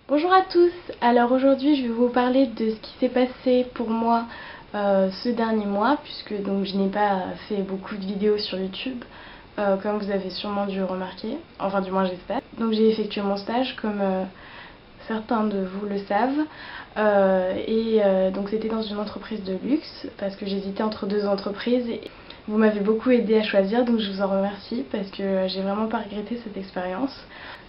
Bonjour à tous, alors aujourd'hui je vais vous parler de ce qui s'est passé pour moi ce dernier mois, puisque donc je n'ai pas fait beaucoup de vidéos sur YouTube, comme vous avez sûrement dû remarquer, enfin du moins j'espère. Donc j'ai effectué mon stage comme certains de vous le savent, donc c'était dans une entreprise de luxe, parce que j'hésitais entre deux entreprises et vous m'avez beaucoup aidé à choisir, donc je vous en remercie parce que j'ai vraiment pas regretté cette expérience.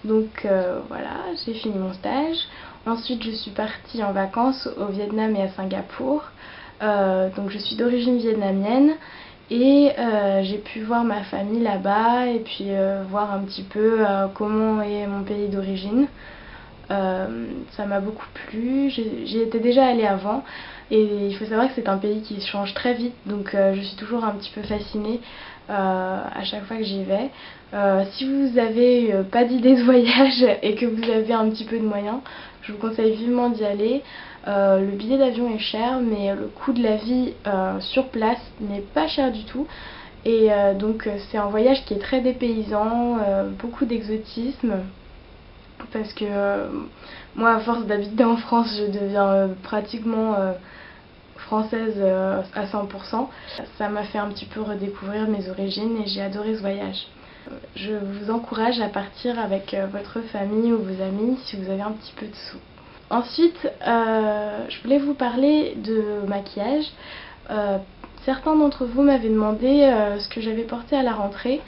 Donc voilà, j'ai fini mon stage. Ensuite je suis partie en vacances au Vietnam et à Singapour. Donc je suis d'origine vietnamienne et j'ai pu voir ma famille là-bas et puis voir un petit peu comment est mon pays d'origine. Ça m'a beaucoup plu, j'y étais déjà allée avant et il faut savoir que c'est un pays qui change très vite, donc je suis toujours un petit peu fascinée à chaque fois que j'y vais. Si vous avez pas d'idée de voyage et que vous avez un petit peu de moyens, je vous conseille vivement d'y aller. Le billet d'avion est cher, mais le coût de la vie sur place n'est pas cher du tout. Et donc c'est un voyage qui est très dépaysant, beaucoup d'exotisme. Parce que moi, à force d'habiter en France, je deviens pratiquement française à 100%. Ça m'a fait un petit peu redécouvrir mes origines et j'ai adoré ce voyage. Je vous encourage à partir avec votre famille ou vos amis si vous avez un petit peu de sous. Ensuite, je voulais vous parler de maquillage. Certains d'entre vous m'avaient demandé ce que j'avais porté à la rentrée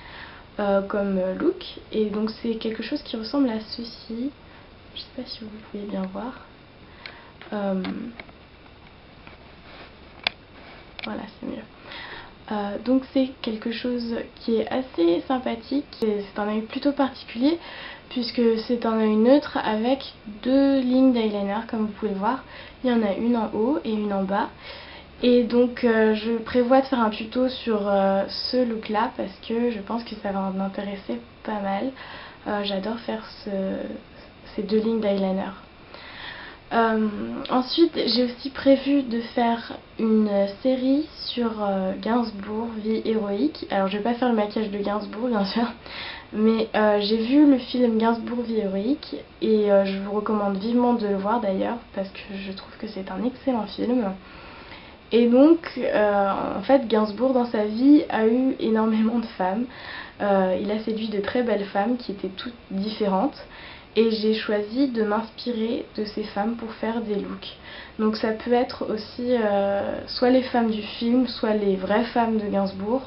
comme look, et donc c'est quelque chose qui ressemble à ceci. Je sais pas si vous pouvez bien voir. Voilà, c'est mieux. Donc c'est quelque chose qui est assez sympathique. C'est un œil plutôt particulier puisque c'est un œil neutre avec deux lignes d'eyeliner comme vous pouvez le voir. Il y en a une en haut et une en bas. Et donc je prévois de faire un tuto sur ce look là parce que je pense que ça va en intéresser pas mal. J'adore faire ces deux lignes d'eyeliner. Ensuite j'ai aussi prévu de faire une série sur Gainsbourg, vie héroïque. Alors je vais pas faire le maquillage de Gainsbourg bien sûr, mais j'ai vu le film Gainsbourg, vie héroïque et je vous recommande vivement de le voir d'ailleurs parce que je trouve que c'est un excellent film. Et donc, en fait, Gainsbourg, dans sa vie, a eu énormément de femmes. Il a séduit de très belles femmes qui étaient toutes différentes. Et j'ai choisi de m'inspirer de ces femmes pour faire des looks. Donc ça peut être aussi soit les femmes du film, soit les vraies femmes de Gainsbourg.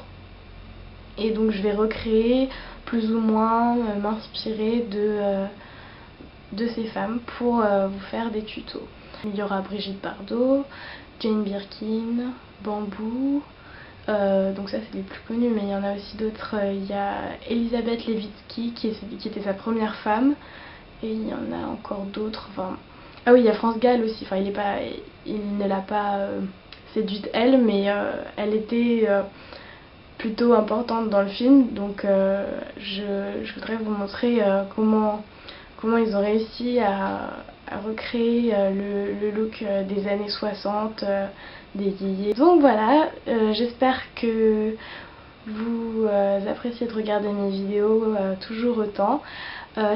Et donc je vais recréer plus ou moins, m'inspirer de ces femmes pour vous faire des tutos. Il y aura Brigitte Bardot, Jane Birkin, Bamboo, donc ça c'est les plus connus, mais il y en a aussi d'autres. Il y a Elisabeth Levitsky qui était sa première femme, et il y en a encore d'autres. Enfin, ah oui, il y a France Gall aussi. Enfin, il ne l'a pas séduite elle, mais elle était plutôt importante dans le film. Donc je voudrais vous montrer comment ils ont réussi à recréer le look des années 60 des yéyés. Donc voilà, j'espère que vous appréciez de regarder mes vidéos toujours autant.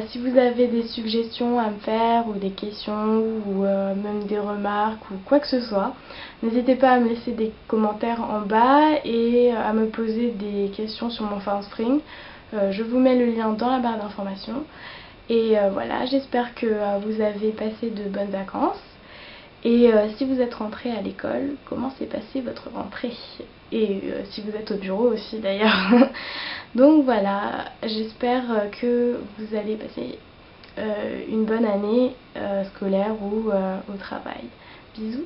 Si vous avez des suggestions à me faire ou des questions ou même des remarques ou quoi que ce soit, n'hésitez pas à me laisser des commentaires en bas et à me poser des questions sur mon Fanspring. Je vous mets le lien dans la barre d'informations. Et voilà, j'espère que vous avez passé de bonnes vacances. Et si vous êtes rentré à l'école, comment s'est passée votre rentrée? Et si vous êtes au bureau aussi d'ailleurs. Donc voilà, j'espère que vous allez passer une bonne année scolaire ou au travail. Bisous!